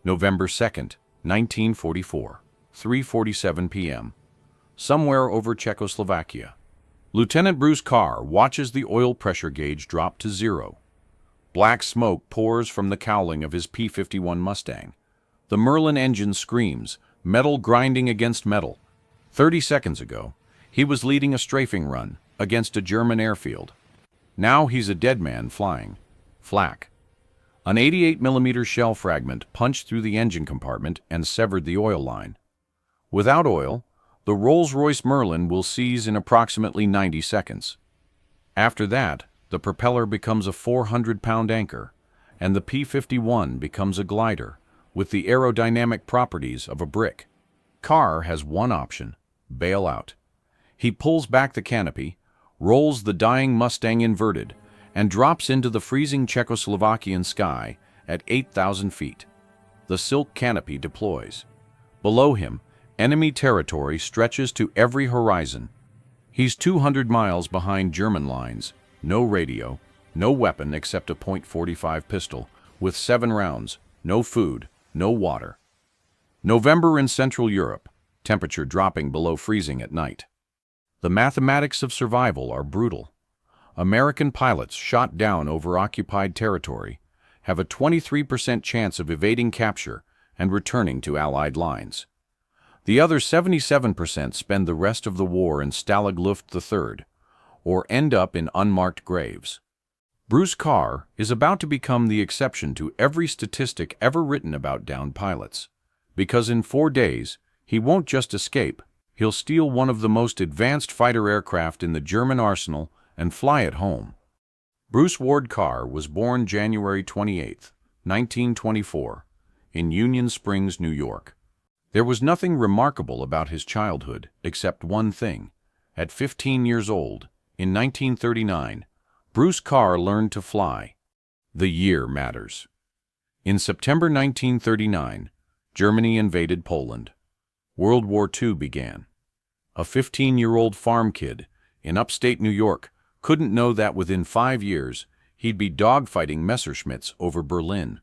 November 2nd, 1944, 3:47 p.m. Somewhere over Czechoslovakia. Lieutenant Bruce Carr watches the oil pressure gauge drop to zero. Black smoke pours from the cowling of his P-51 Mustang. The Merlin engine screams, metal grinding against metal. 30 seconds ago, he was leading a strafing run against a German airfield. Now he's a dead man flying. Flak. An 88mm shell fragment punched through the engine compartment and severed the oil line. Without oil, the Rolls-Royce Merlin will seize in approximately 90 seconds. After that, the propeller becomes a 400-pound anchor, and the P-51 becomes a glider, with the aerodynamic properties of a brick. Carr has one option: bail out. He pulls back the canopy, rolls the dying Mustang inverted, and drops into the freezing Czechoslovakian sky at 8,000 feet. The silk canopy deploys. Below him, enemy territory stretches to every horizon. He's 200 miles behind German lines, no radio, no weapon except a .45 pistol, with 7 rounds, no food, no water. November in Central Europe, temperature dropping below freezing at night. The mathematics of survival are brutal. American pilots shot down over occupied territory have a 23% chance of evading capture and returning to Allied lines. The other 77% spend the rest of the war in Stalag Luft III, or end up in unmarked graves. Bruce Carr is about to become the exception to every statistic ever written about downed pilots, because in 4 days, he won't just escape, he'll steal one of the most advanced fighter aircraft in the German arsenal and fly it home. Bruce Ward Carr was born January 28, 1924, in Union Springs, New York. There was nothing remarkable about his childhood except one thing. At 15 years old, in 1939, Bruce Carr learned to fly. The year matters. In September 1939, Germany invaded Poland. World War II began. A 15-year-old farm kid in upstate New York couldn't know that within 5 years he'd be dogfighting Messerschmitts over Berlin.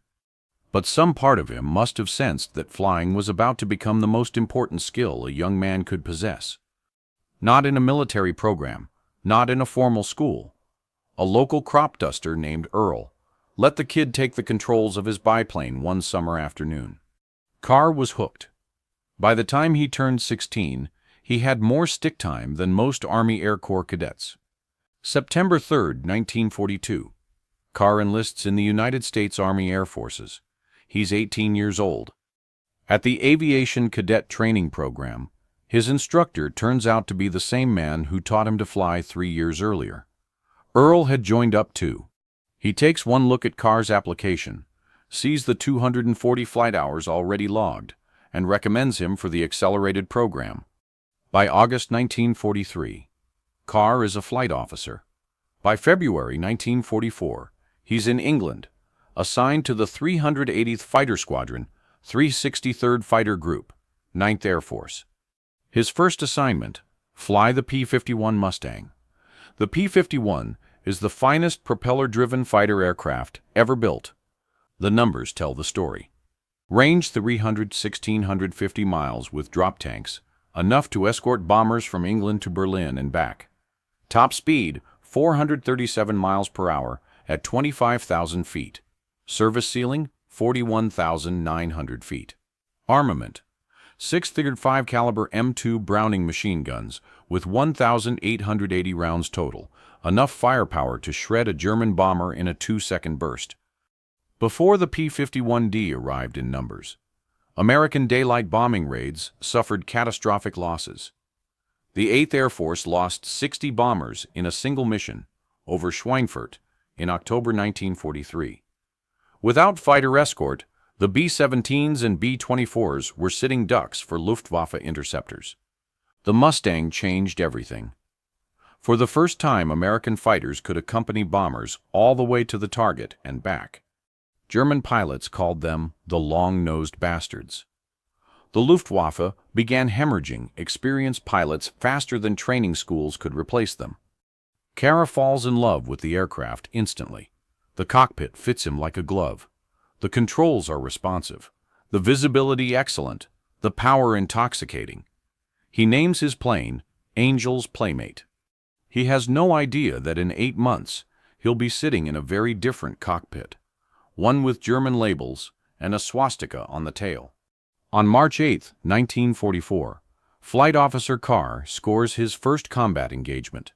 But some part of him must have sensed that flying was about to become the most important skill a young man could possess. Not in a military program, not in a formal school. A local crop duster named Earl let the kid take the controls of his biplane one summer afternoon. Carr was hooked. By the time he turned 16, he had more stick time than most Army Air Corps cadets. September 3, 1942. Carr enlists in the United States Army Air Forces. He's 18 years old. At the Aviation Cadet Training Program, his instructor turns out to be the same man who taught him to fly 3 years earlier. Earl had joined up too. He takes one look at Carr's application, sees the 240 flight hours already logged, and recommends him for the accelerated program. By August 1943, Carr is a flight officer. By February 1944, he's in England, assigned to the 380th Fighter Squadron, 363rd Fighter Group, 9th Air Force. His first assignment, fly the P-51 Mustang. The P-51 is the finest propeller-driven fighter aircraft ever built. The numbers tell the story. Range 1,650 miles with drop tanks, enough to escort bombers from England to Berlin and back. Top speed, 437 miles per hour at 25,000 feet. Service ceiling, 41,900 feet. Armament, 6.35 caliber M2 Browning machine guns with 1,880 rounds total, enough firepower to shred a German bomber in a 2-second burst. Before the P-51D arrived in numbers, American daylight bombing raids suffered catastrophic losses. The 8th Air Force lost 60 bombers in a single mission over Schweinfurt in October 1943. Without fighter escort, the B-17s and B-24s were sitting ducks for Luftwaffe interceptors. The Mustang changed everything. For the first time, American fighters could accompany bombers all the way to the target and back. German pilots called them the long-nosed bastards. The Luftwaffe began hemorrhaging experienced pilots faster than training schools could replace them. Carr falls in love with the aircraft instantly. The cockpit fits him like a glove. The controls are responsive. The visibility excellent, the power intoxicating. He names his plane Angel's Playmate. He has no idea that in 8 months he'll be sitting in a very different cockpit, one with German labels and a swastika on the tail. On March 8, 1944, Flight Officer Carr scores his first combat engagement.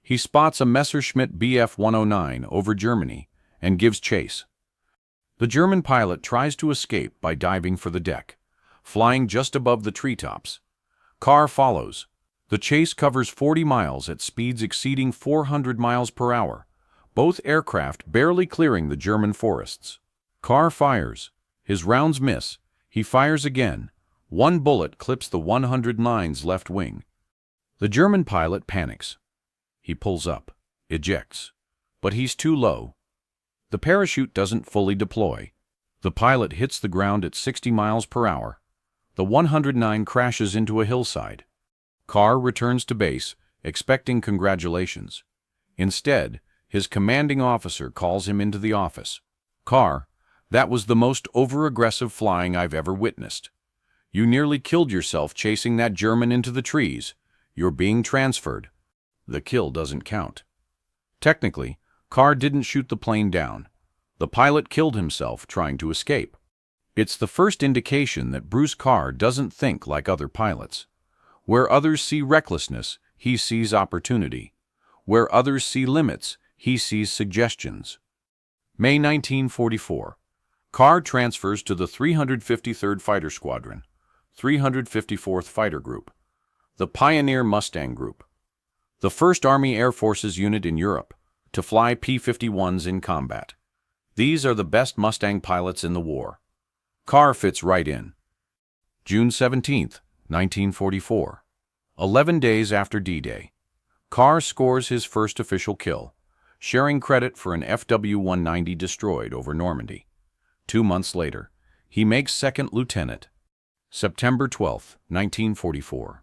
He spots a Messerschmitt Bf 109 over Germany and gives chase. The German pilot tries to escape by diving for the deck, flying just above the treetops. Carr follows. The chase covers 40 miles at speeds exceeding 400 miles per hour, both aircraft barely clearing the German forests. Carr fires. His rounds miss. He fires again. One bullet clips the 109's left wing. The German pilot panics. He pulls up, ejects, but he's too low. The parachute doesn't fully deploy. The pilot hits the ground at 60 miles per hour. The 109 crashes into a hillside. Carr returns to base, expecting congratulations. Instead, his commanding officer calls him into the office. "Carr, that was the most over-aggressive flying I've ever witnessed. You nearly killed yourself chasing that German into the trees. You're being transferred." The kill doesn't count. Technically, Carr didn't shoot the plane down. The pilot killed himself trying to escape. It's the first indication that Bruce Carr doesn't think like other pilots. Where others see recklessness, he sees opportunity. Where others see limits, he sees suggestions. May 1944. Carr transfers to the 353rd Fighter Squadron, 354th Fighter Group, the Pioneer Mustang Group, the 1st Army Air Forces unit in Europe, to fly P-51s in combat. These are the best Mustang pilots in the war. Carr fits right in. June 17, 1944. 11 days after D-Day. Carr scores his first official kill, sharing credit for an Fw-190 destroyed over Normandy. 2 months later, he makes second lieutenant. September 12, 1944.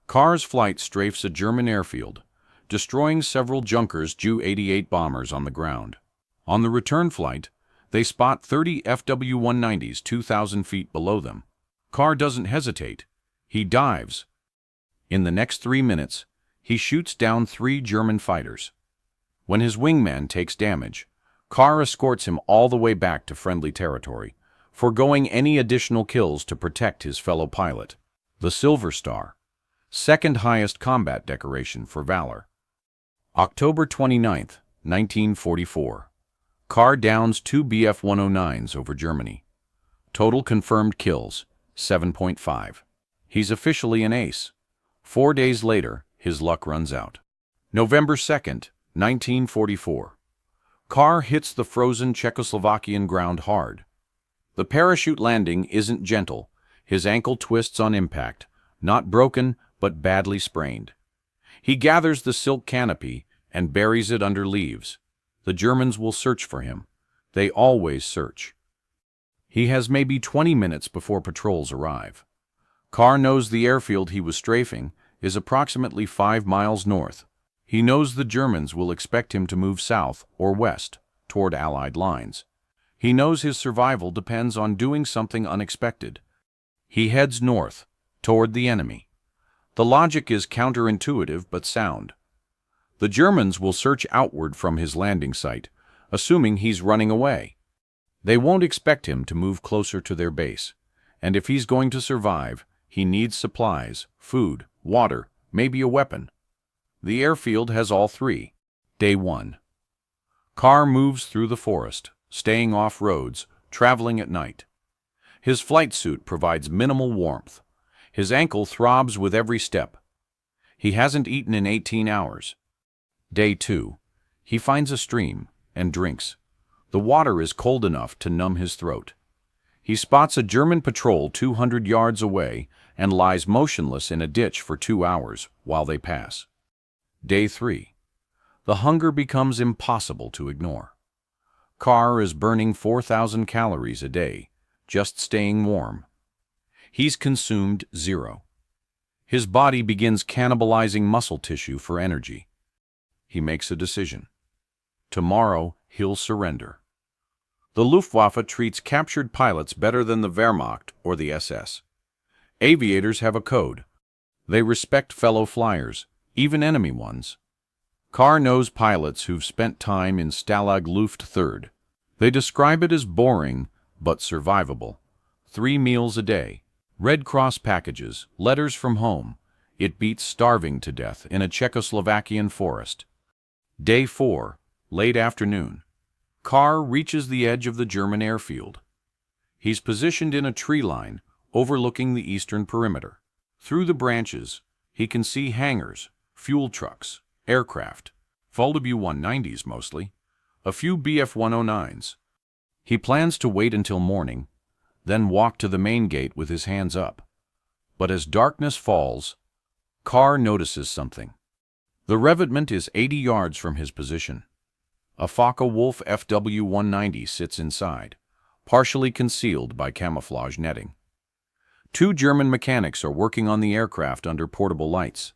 Carr's flight strafes a German airfield, destroying several Junkers Ju-88 bombers on the ground. On the return flight, they spot 30 Fw-190s 2,000 feet below them. Carr doesn't hesitate. He dives. In the next 3 minutes, he shoots down 3 German fighters. When his wingman takes damage, Carr escorts him all the way back to friendly territory, foregoing any additional kills to protect his fellow pilot. The Silver Star, second highest combat decoration for valor. October 29, 1944. Carr downs 2 Bf 109s over Germany. Total confirmed kills, 7.5. He's officially an ace. 4 days later, his luck runs out. November 2nd, 1944. Carr hits the frozen Czechoslovakian ground hard. The parachute landing isn't gentle. His ankle twists on impact, not broken, but badly sprained. He gathers the silk canopy and buries it under leaves. The Germans will search for him. They always search. He has maybe 20 minutes before patrols arrive. Carr knows the airfield he was strafing is approximately 5 miles north. He knows the Germans will expect him to move south or west toward Allied lines. He knows his survival depends on doing something unexpected. He heads north, toward the enemy. The logic is counterintuitive but sound. The Germans will search outward from his landing site, assuming he's running away. They won't expect him to move closer to their base, and if he's going to survive, he needs supplies, food, water, maybe a weapon. The airfield has all 3. Day 1. Carr moves through the forest, staying off roads, traveling at night. His flight suit provides minimal warmth. His ankle throbs with every step. He hasn't eaten in 18 hours. Day 2. He finds a stream and drinks. The water is cold enough to numb his throat. He spots a German patrol 200 yards away and lies motionless in a ditch for 2 hours while they pass. Day 3. The hunger becomes impossible to ignore. Carr is burning 4,000 calories a day, just staying warm. He's consumed 0. His body begins cannibalizing muscle tissue for energy. He makes a decision. Tomorrow, he'll surrender. The Luftwaffe treats captured pilots better than the Wehrmacht or the SS. Aviators have a code. They respect fellow flyers, even enemy ones. Carr knows pilots who've spent time in Stalag Luft 3rd. They describe it as boring, but survivable. 3 meals a day, Red Cross packages, letters from home. It beats starving to death in a Czechoslovakian forest. Day 4, late afternoon. Carr reaches the edge of the German airfield. He's positioned in a tree line, overlooking the eastern perimeter. Through the branches, he can see hangars, fuel trucks, aircraft, WWIIs mostly, a few Bf-109s. He plans to wait until morning, then walk to the main gate with his hands up. But as darkness falls, Carr notices something. The revetment is 80 yards from his position. A Focke-Wulf Fw 190 sits inside, partially concealed by camouflage netting. 2 German mechanics are working on the aircraft under portable lights.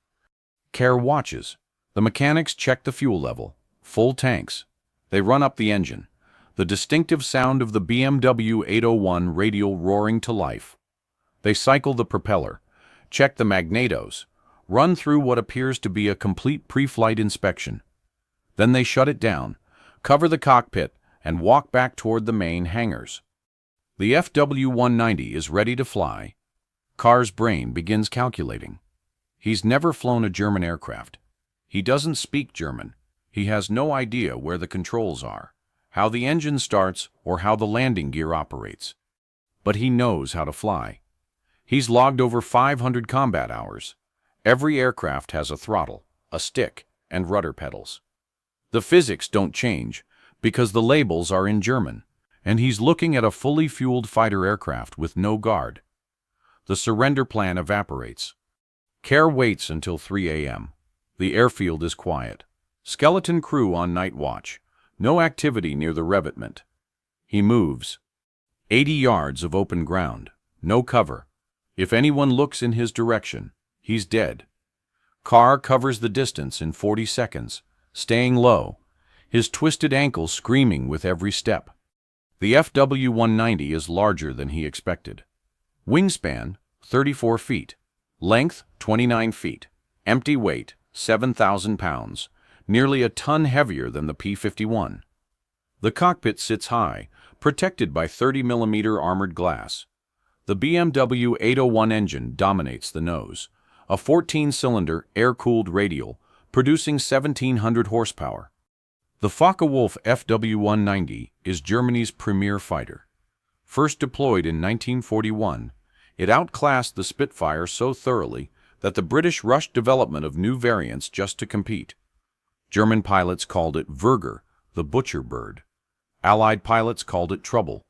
Carr watches. The mechanics check the fuel level. Full tanks. They run up the engine, the distinctive sound of the BMW 801 radial roaring to life. They cycle the propeller, check the magnetos, run through what appears to be a complete pre-flight inspection. Then they shut it down, cover the cockpit, and walk back toward the main hangars. The Fw 190 is ready to fly. Carr's brain begins calculating. He's never flown a German aircraft. He doesn't speak German. He has no idea where the controls are, how the engine starts, or how the landing gear operates. But he knows how to fly. He's logged over 500 combat hours. Every aircraft has a throttle, a stick, and rudder pedals. The physics don't change because the labels are in German, and he's looking at a fully fueled fighter aircraft with no guard. The surrender plan evaporates. Carr waits until 3 a.m. The airfield is quiet. Skeleton crew on night watch. No activity near the revetment. He moves. 80 yards of open ground. No cover. If anyone looks in his direction, he's dead. Carr covers the distance in 40 seconds, staying low, his twisted ankles screaming with every step. The Fw 190 is larger than he expected. Wingspan, 34 feet. Length, 29 feet. Empty weight, 7,000 pounds, nearly a ton heavier than the P-51. The cockpit sits high, protected by 30mm armored glass. The BMW 801 engine dominates the nose, a 14-cylinder air-cooled radial, producing 1,700 horsepower. The Focke-Wulf Fw 190 is Germany's premier fighter. First deployed in 1941, it outclassed the Spitfire so thoroughly that the British rushed development of new variants just to compete. German pilots called it Würger, the butcher bird. Allied pilots called it Trouble.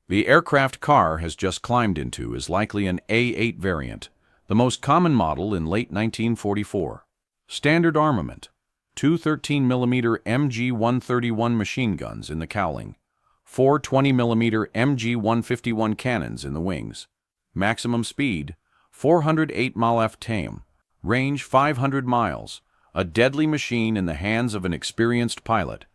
The aircraft Carr has just climbed into is likely an A8 variant, the most common model in late 1944. Standard armament: 2 13mm MG-131 machine guns in the cowling, 4 20mm MG-151 cannons in the wings. Maximum speed, 408 mph. Range 500 miles. A deadly machine in the hands of an experienced pilot.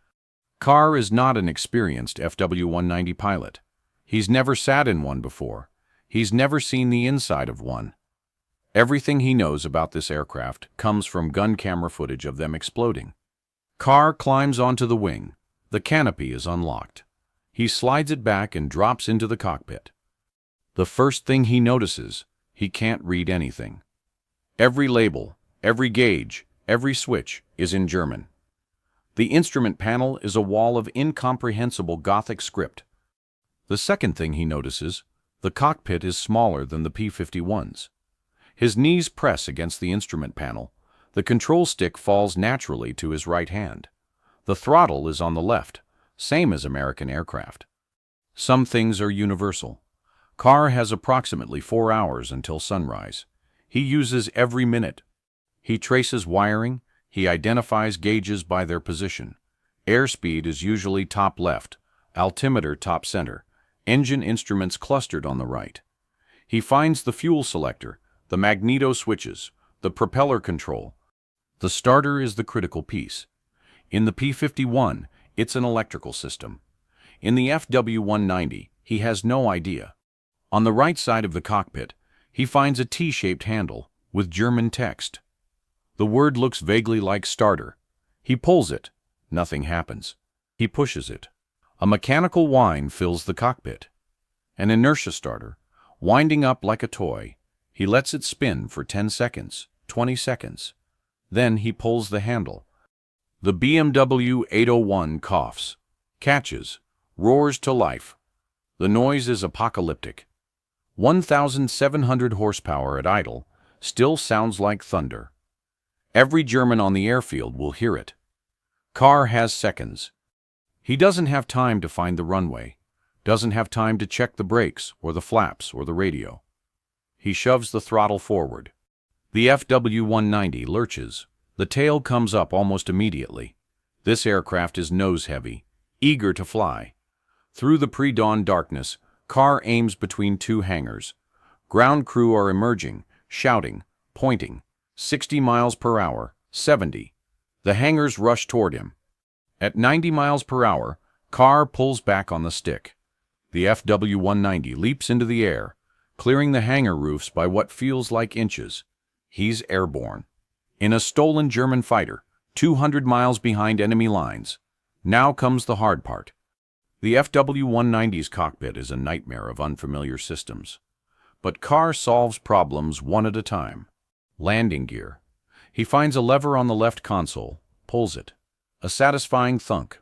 Carr is not an experienced Fw 190 pilot. He's never sat in one before. He's never seen the inside of one. Everything he knows about this aircraft comes from gun camera footage of them exploding. Carr climbs onto the wing. The canopy is unlocked. He slides it back and drops into the cockpit. The first thing he notices, he can't read anything. Every label, every gauge, every switch is in German. The instrument panel is a wall of incomprehensible Gothic script. The second thing he notices, the cockpit is smaller than the P-51's. His knees press against the instrument panel. The control stick falls naturally to his right hand. The throttle is on the left, same as American aircraft. Some things are universal. Carr has approximately 4 hours until sunrise. He uses every minute. He traces wiring. He identifies gauges by their position. Airspeed is usually top left, altimeter top center, engine instruments clustered on the right. He finds the fuel selector, the magneto switches, the propeller control. The starter is the critical piece. In the P-51, it's an electrical system. In the FW-190, he has no idea. On the right side of the cockpit, he finds a T-shaped handle with German text. The word looks vaguely like starter. He pulls it. Nothing happens. He pushes it. A mechanical whine fills the cockpit. An inertia starter, winding up like a toy. He lets it spin for 10 seconds, 20 seconds. Then he pulls the handle. The BMW 801 coughs, catches, roars to life. The noise is apocalyptic. 1,700 horsepower at idle still sounds like thunder. Every German on the airfield will hear it. Carr has seconds. He doesn't have time to find the runway, doesn't have time to check the brakes or the flaps or the radio. He shoves the throttle forward. The FW-190 lurches. The tail comes up almost immediately. This aircraft is nose-heavy, eager to fly. Through the pre-dawn darkness, Carr aims between two hangars. Ground crew are emerging, shouting, pointing. 60 miles per hour, 70. The hangars rush toward him. At 90 miles per hour, Carr pulls back on the stick. The FW-190 leaps into the air, clearing the hangar roofs by what feels like inches. He's airborne. In a stolen German fighter, 200 miles behind enemy lines. Now comes the hard part. The FW-190's cockpit is a nightmare of unfamiliar systems. But Carr solves problems one at a time. Landing gear. He finds a lever on the left console, pulls it. A satisfying thunk.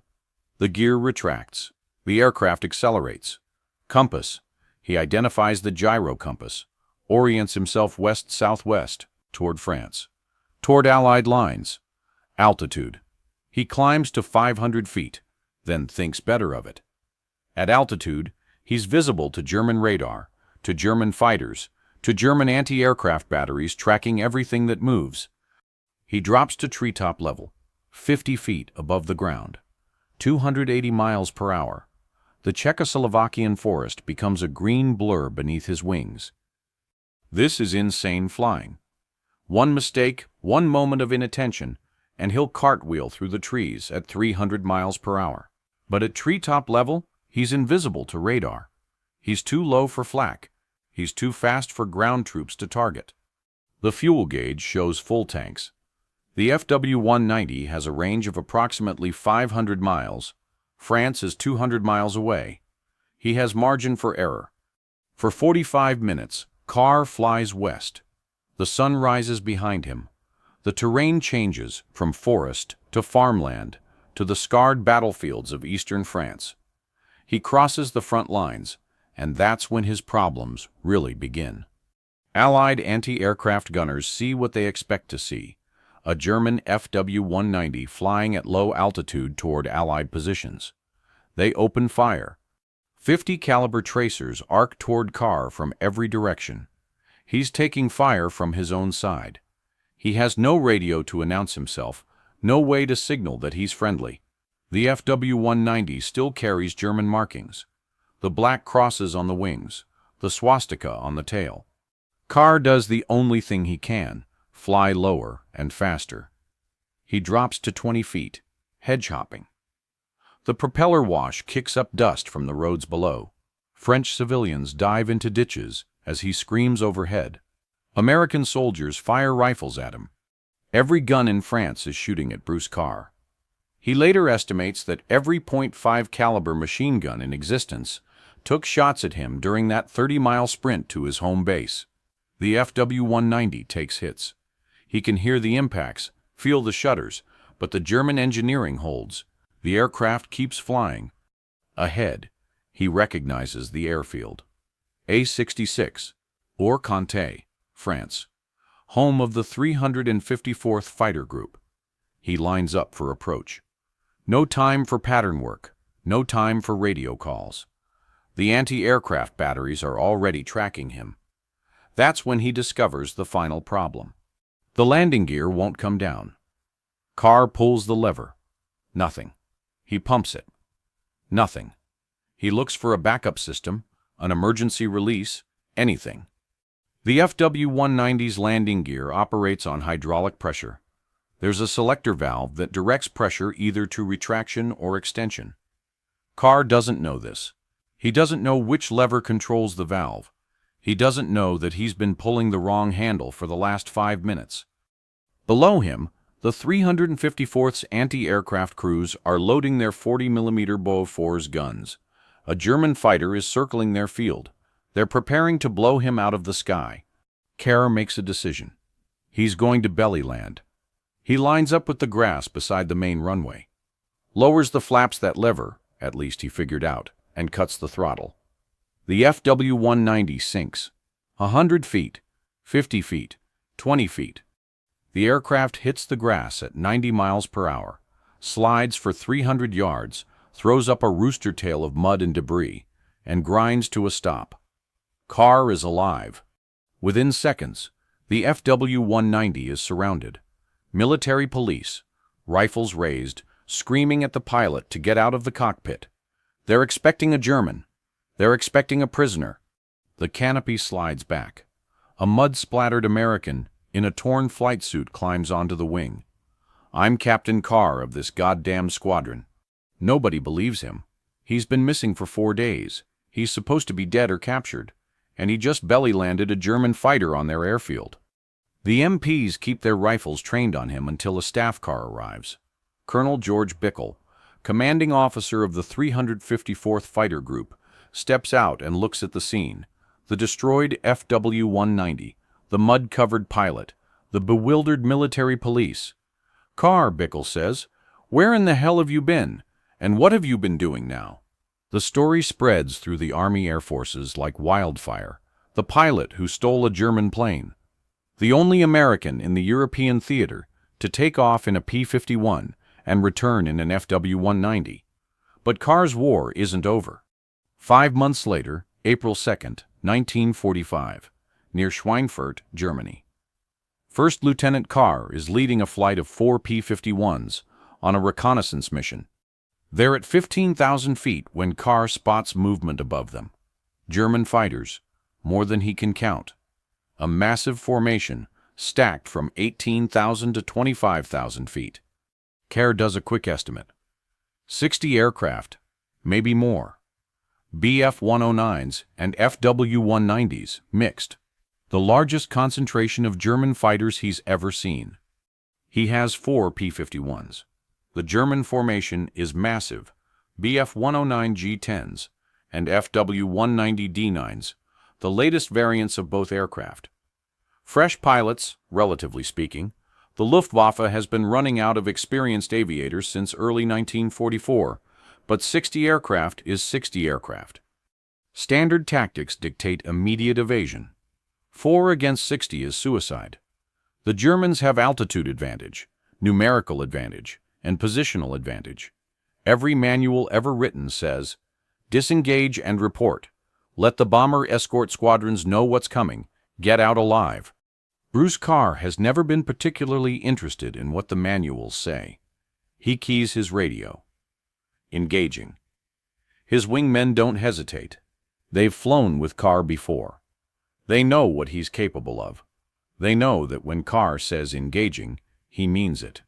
The gear retracts. The aircraft accelerates. Compass. He identifies the gyro compass. Orients himself west-southwest, toward France. Toward Allied lines. Altitude. He climbs to 500 feet, then thinks better of it. At altitude, he's visible to German radar, to German fighters, to German anti-aircraft batteries tracking everything that moves. He drops to treetop level, 50 feet above the ground, 280 miles per hour. The Czechoslovakian forest becomes a green blur beneath his wings. This is insane flying. One mistake, one moment of inattention, and he'll cartwheel through the trees at 300 miles per hour. But at treetop level, he's invisible to radar. He's too low for flak. He's too fast for ground troops to target. The fuel gauge shows full tanks. The FW-190 has a range of approximately 500 miles. France is 200 miles away. He has margin for error. For 45 minutes, Carr flies west. The sun rises behind him. The terrain changes from forest to farmland to the scarred battlefields of eastern France. He crosses the front lines, and that's when his problems really begin. Allied anti-aircraft gunners see what they expect to see: a German FW-190 flying at low altitude toward Allied positions. They open fire. 50 caliber tracers arc toward Carr from every direction. He's taking fire from his own side. He has no radio to announce himself, no way to signal that he's friendly. The FW-190 still carries German markings. The black crosses on the wings, the swastika on the tail. Carr does the only thing he can: fly lower and faster. He drops to 20 feet, hedge-hopping. The propeller wash kicks up dust from the roads below. French civilians dive into ditches as he screams overhead. American soldiers fire rifles at him. Every gun in France is shooting at Bruce Carr. He later estimates that every .5 caliber machine gun in existence took shots at him during that 30-mile sprint to his home base. The FW-190 takes hits. He can hear the impacts, feel the shudders, but the German engineering holds. The aircraft keeps flying. Ahead, he recognizes the airfield. A-66, or Conté, France, home of the 354th Fighter Group. He lines up for approach. No time for pattern work, no time for radio calls. The anti-aircraft batteries are already tracking him. That's when he discovers the final problem. The landing gear won't come down. Carr pulls the lever. Nothing. He pumps it. Nothing. He looks for a backup system, an emergency release, anything. The FW-190's landing gear operates on hydraulic pressure. There's a selector valve that directs pressure either to retraction or extension. Carr doesn't know this. He doesn't know which lever controls the valve. He doesn't know that he's been pulling the wrong handle for the last 5 minutes. Below him, the 354th's anti-aircraft crews are loading their 40mm Bofors guns. A German fighter is circling their field. They're preparing to blow him out of the sky. Carr makes a decision. He's going to belly land. He lines up with the grass beside the main runway, lowers the flaps that lever, at least he figured out, and cuts the throttle. The FW-190 sinks. 100 feet, 50 feet, 20 feet. The aircraft hits the grass at 90 miles per hour, slides for 300 yards, throws up a rooster tail of mud and debris, and grinds to a stop. Carr is alive. Within seconds, the FW-190 is surrounded. Military police, rifles raised, screaming at the pilot to get out of the cockpit. They're expecting a German. They're expecting a prisoner. The canopy slides back. A mud-splattered American in a torn flight suit climbs onto the wing. "I'm Captain Carr of this goddamn squadron." Nobody believes him. He's been missing for 4 days. He's supposed to be dead or captured, and he just belly-landed a German fighter on their airfield. The MPs keep their rifles trained on him until a staff car arrives. Colonel George Bickle, commanding officer of the 354th Fighter Group, steps out and looks at the scene. The destroyed FW-190, the mud-covered pilot, the bewildered military police. "Carr," Bickle says, "where in the hell have you been? And what have you been doing now?" The story spreads through the Army Air Forces like wildfire. The pilot who stole a German plane. The only American in the European theater to take off in a P-51 and return in an FW-190. But Carr's war isn't over. 5 months later, April 2nd, 1945, near Schweinfurt, Germany. First Lieutenant Carr is leading a flight of 4 P-51s on a reconnaissance mission. They're at 15,000 feet when Carr spots movement above them. German fighters, more than he can count. A massive formation, stacked from 18,000 to 25,000 feet. Carr does a quick estimate. 60 aircraft, maybe more. Bf-109s and FW-190s, mixed. The largest concentration of German fighters he's ever seen. He has 4 P-51s. The German formation is massive. Bf-109 G-10s and FW-190 D-9s, the latest variants of both aircraft. Fresh pilots, relatively speaking. The Luftwaffe has been running out of experienced aviators since early 1944, but 60 aircraft is 60 aircraft. Standard tactics dictate immediate evasion. 4 against 60 is suicide. The Germans have altitude advantage, numerical advantage, and positional advantage. Every manual ever written says, "Disengage and report. Let the bomber escort squadrons know what's coming. Get out alive." Bruce Carr has never been particularly interested in what the manuals say. He keys his radio. Engaging. His wingmen don't hesitate. They've flown with Carr before. They know what he's capable of. They know that when Carr says engaging, he means it.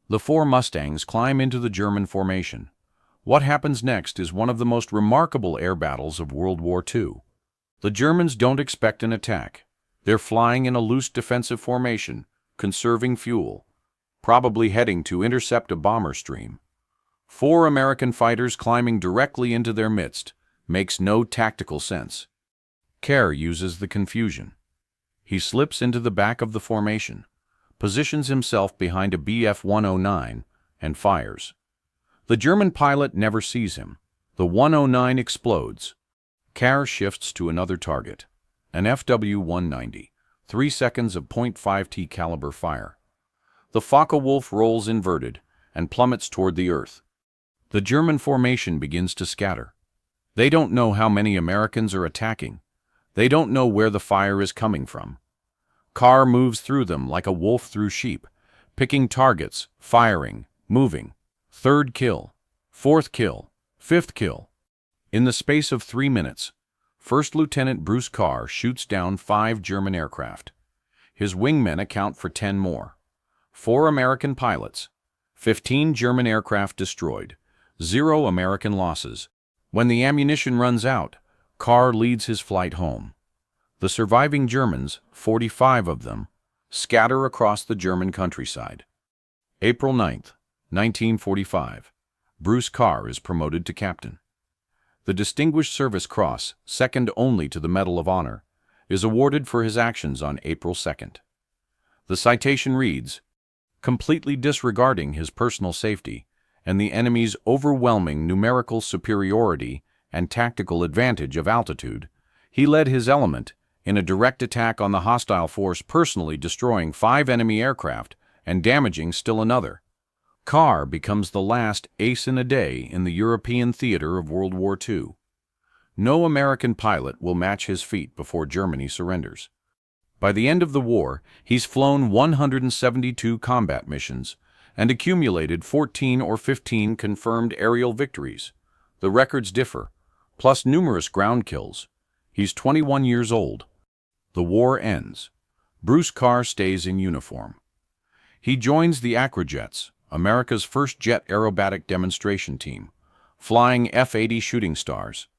The 4 Mustangs climb into the German formation. What happens next is one of the most remarkable air battles of World War II. The Germans don't expect an attack. They're flying in a loose defensive formation, conserving fuel, probably heading to intercept a bomber stream. 4 American fighters climbing directly into their midst makes no tactical sense. Carr uses the confusion. He slips into the back of the formation, positions himself behind a Bf-109, and fires. The German pilot never sees him. The 109 explodes. Carr shifts to another target, an FW-190, 3 seconds of .5T caliber fire. The Focke-Wulf rolls inverted and plummets toward the earth. The German formation begins to scatter. They don't know how many Americans are attacking. They don't know where the fire is coming from. Carr moves through them like a wolf through sheep, picking targets, firing, moving. 3rd kill, 4th kill, 5th kill. In the space of 3 minutes, First Lieutenant Bruce Carr shoots down 5 German aircraft. His wingmen account for 10 more. 4 American pilots, 15 German aircraft destroyed, 0 American losses. When the ammunition runs out, Carr leads his flight home. The surviving Germans, 45 of them, scatter across the German countryside. April 9th, 1945. Bruce Carr is promoted to captain. The Distinguished Service Cross, second only to the Medal of Honor, is awarded for his actions on April 2nd. The citation reads, "Completely disregarding his personal safety and the enemy's overwhelming numerical superiority and tactical advantage of altitude, he led his element in a direct attack on the hostile force, personally destroying 5 enemy aircraft and damaging still another." Carr becomes the last ace in a day in the European theater of World War II. No American pilot will match his feat before Germany surrenders. By the end of the war, he's flown 172 combat missions and accumulated 14 or 15 confirmed aerial victories. The records differ, plus numerous ground kills. He's 21 years old. The war ends. Bruce Carr stays in uniform. He joins the Acrojets, America's first jet aerobatic demonstration team, flying F-80 Shooting Stars.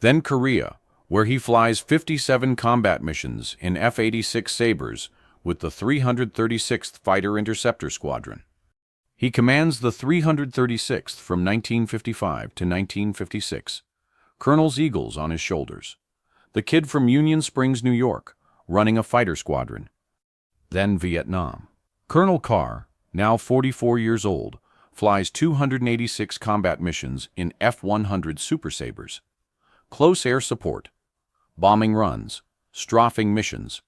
Then Korea, where he flies 57 combat missions in F-86 Sabres with the 336th Fighter Interceptor Squadron. He commands the 336th from 1955 to 1956, Colonel's Eagles on his shoulders. The kid from Union Springs, New York, running a fighter squadron. Then Vietnam. Colonel Carr, now 44 years old, flies 286 combat missions in F-100 Super Sabres. Close air support, bombing runs, strafing missions.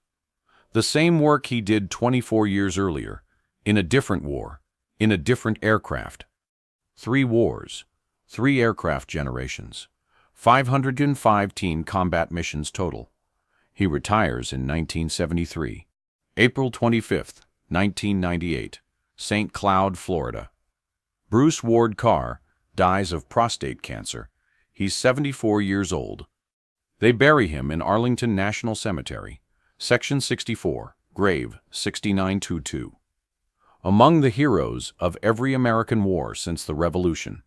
The same work he did 24 years earlier, in a different war, in a different aircraft. 3 wars, 3 aircraft generations, 515 combat missions total. He retires in 1973. April 25th, 1998. St. Cloud, Florida. Bruce Ward Carr dies of prostate cancer. He's 74 years old. They bury him in Arlington National Cemetery, Section 64, Grave 6922. Among the heroes of every American war since the Revolution,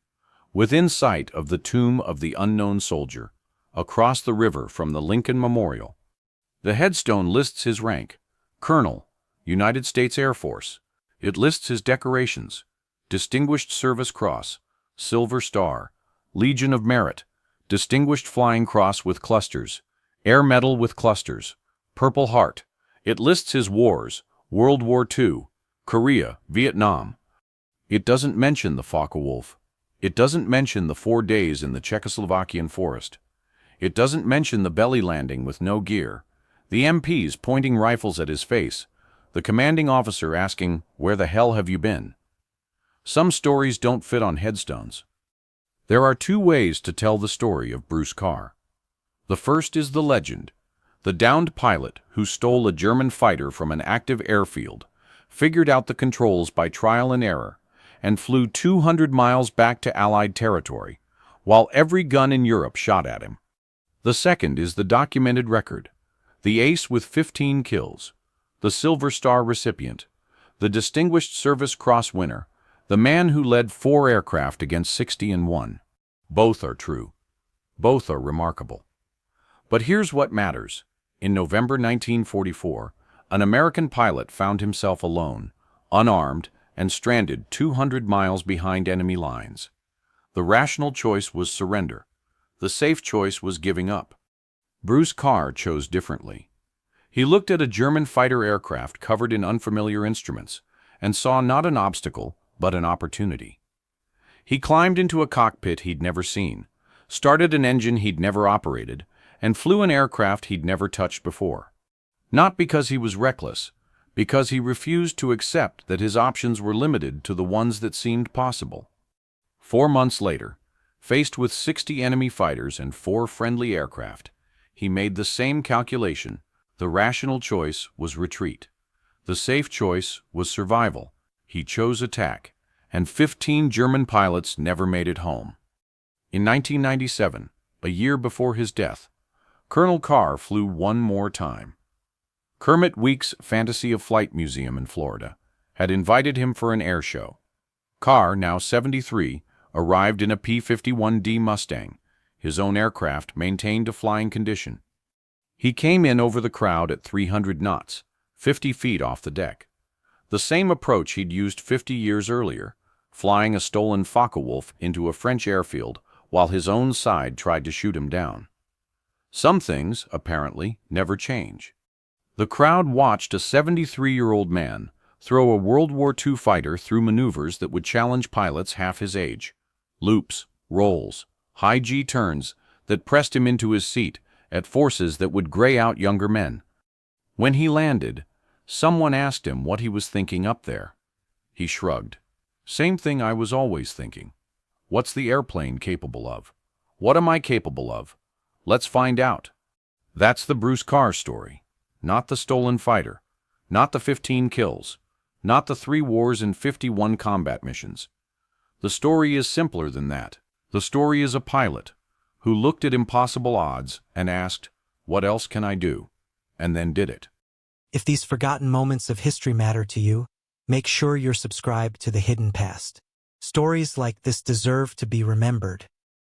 within sight of the tomb of the unknown soldier, across the river from the Lincoln Memorial, the headstone lists his rank, Colonel, United States Air Force. It lists his decorations: Distinguished Service Cross, Silver Star, Legion of Merit, Distinguished Flying Cross with clusters, Air Medal with clusters, Purple Heart. It lists his wars: World War II, Korea, Vietnam. It doesn't mention the Focke-Wulf. It doesn't mention the 4 days in the Czechoslovakian forest. It doesn't mention the belly landing with no gear, the MPs pointing rifles at his face, the commanding officer asking, "Where the hell have you been?" Some stories don't fit on headstones. There are 2 ways to tell the story of Bruce Carr. The first is the legend. The downed pilot who stole a German fighter from an active airfield, figured out the controls by trial and error, and flew 200 miles back to Allied territory, while every gun in Europe shot at him. The second is the documented record. The ace with 15 kills, the Silver Star recipient, the Distinguished Service Cross winner, the man who led 4 aircraft against 60 and 1. Both are true. Both are remarkable. But here's what matters. In November 1944, an American pilot found himself alone, unarmed, and stranded 200 miles behind enemy lines. The rational choice was surrender. The safe choice was giving up. Bruce Carr chose differently. He looked at a German fighter aircraft covered in unfamiliar instruments and saw not an obstacle, but an opportunity. He climbed into a cockpit he'd never seen, started an engine he'd never operated, and flew an aircraft he'd never touched before. Not because he was reckless, because he refused to accept that his options were limited to the ones that seemed possible. 4 months later, faced with 60 enemy fighters and 4 friendly aircraft, he made the same calculation. The rational choice was retreat. The safe choice was survival. He chose attack, and 15 German pilots never made it home. In 1997, a year before his death, Colonel Carr flew one more time. Kermit Week's Fantasy of Flight Museum in Florida had invited him for an air show. Carr, now 73, arrived in a P-51 Mustang, His own aircraft maintained a flying condition. He came in over the crowd at 300 knots, 50 feet off the deck. The same approach he'd used 50 years earlier, flying a stolen Focke-Wulf into a French airfield while his own side tried to shoot him down. Some things, apparently, never change. The crowd watched a 73-year-old man throw a World War II fighter through maneuvers that would challenge pilots half his age. Loops, rolls, high G turns that pressed him into his seat at forces that would gray out younger men. When he landed, someone asked him what he was thinking up there. He shrugged. Same thing I was always thinking. What's the airplane capable of? What am I capable of? Let's find out. That's the Bruce Carr story. Not the stolen fighter. Not the 15 kills. Not the 3 wars and 51 combat missions. The story is simpler than that. The story is a pilot who looked at impossible odds and asked, "What else can I do?" and then did it. If these forgotten moments of history matter to you, make sure you're subscribed to The Hidden Past. Stories like this deserve to be remembered.